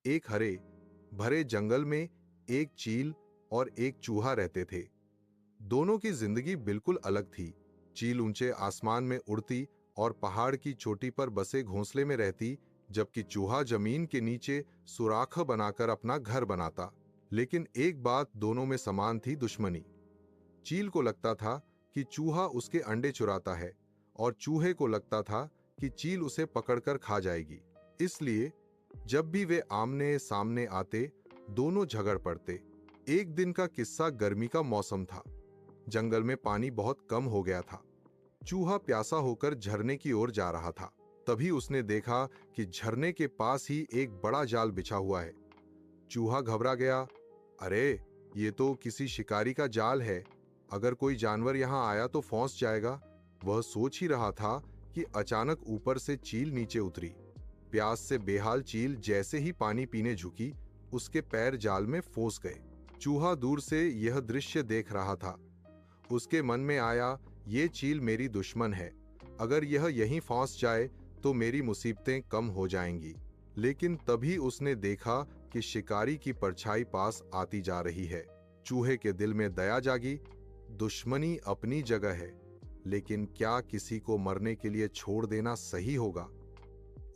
एक हरे भरे जंगल में एक चील और एक चूहा रहते थे। दोनों की जिंदगी बिल्कुल अलग थी। चील ऊंचे आसमान में उड़ती और पहाड़ की चोटी पर बसे घोंसले में रहती, जबकि चूहा जमीन के नीचे सुराख बनाकर अपना घर बनाता। लेकिन एक बात दोनों में समान थी, दुश्मनी। चील को लगता था कि चूहा उसके अंडे चुराता है और चूहे को लगता था कि चील उसे पकड़कर खा जाएगी। इसलिए जब भी वे आमने सामने आते, दोनों झगड़ पड़ते। एक दिन का किस्सा, गर्मी का मौसम था। जंगल में पानी बहुत कम हो गया था। चूहा प्यासा होकर झरने की ओर जा रहा था। तभी उसने देखा कि झरने के पास ही एक बड़ा जाल बिछा हुआ है। चूहा घबरा गया। अरे, ये तो किसी शिकारी का जाल है। अगर कोई जानवर यहां आया तो फंस जाएगा। वह सोच ही रहा था कि अचानक ऊपर से चील नीचे उतरी। प्यास से बेहाल चील जैसे ही पानी पीने झुकी, उसके पैर जाल में फंस गए। चूहा दूर से यह दृश्य देख रहा था। उसके मन में आया, ये चील मेरी दुश्मन है। अगर यह यहीं फंस जाए तो मेरी मुसीबतें कम हो जाएंगी। लेकिन तभी उसने देखा कि शिकारी की परछाई पास आती जा रही है। चूहे के दिल में दया जागी। दुश्मनी अपनी जगह है, लेकिन क्या किसी को मरने के लिए छोड़ देना सही होगा?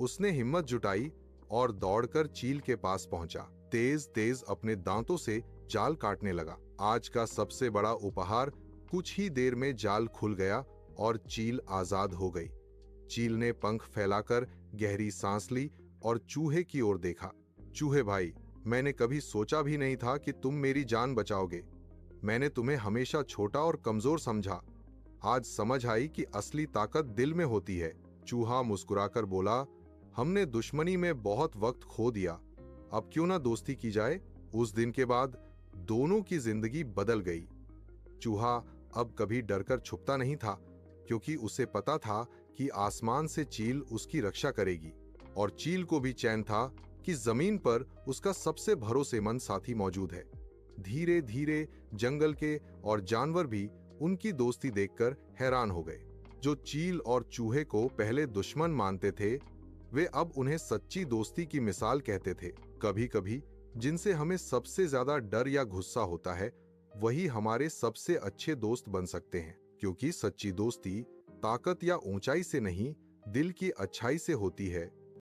उसने हिम्मत जुटाई और दौड़कर चील के पास पहुंचा। तेज तेज अपने दांतों से जाल काटने लगा। आज का सबसे बड़ा उपहार। कुछ ही देर में जाल खुल गया और चील आजाद हो गई। चील ने पंख फैलाकर गहरी सांस ली और चूहे की ओर देखा। चूहे भाई, मैंने कभी सोचा भी नहीं था कि तुम मेरी जान बचाओगे। मैंने तुम्हें हमेशा छोटा और कमजोर समझा। आज समझ आई कि असली ताकत दिल में होती है। चूहा मुस्कुराकर बोला, हमने दुश्मनी में बहुत वक्त खो दिया, अब क्यों ना दोस्ती की जाए। उस दिन के बाद दोनों की जिंदगी बदल गई। चूहा अब कभी डरकर छुपता नहीं था, क्योंकि उसे पता था कि आसमान से चील उसकी रक्षा करेगी। और चील को भी चैन था कि जमीन पर उसका सबसे भरोसेमंद साथी मौजूद है। धीरे धीरे जंगल के और जानवर भी उनकी दोस्ती देखकर हैरान हो गए। जो चील और चूहे को पहले दुश्मन मानते थे, वे अब उन्हें सच्ची दोस्ती की मिसाल कहते थे। कभी कभी जिनसे हमें सबसे ज्यादा डर या गुस्सा होता है, वही हमारे सबसे अच्छे दोस्त बन सकते हैं। क्योंकि सच्ची दोस्ती ताकत या ऊंचाई से नहीं, दिल की अच्छाई से होती है।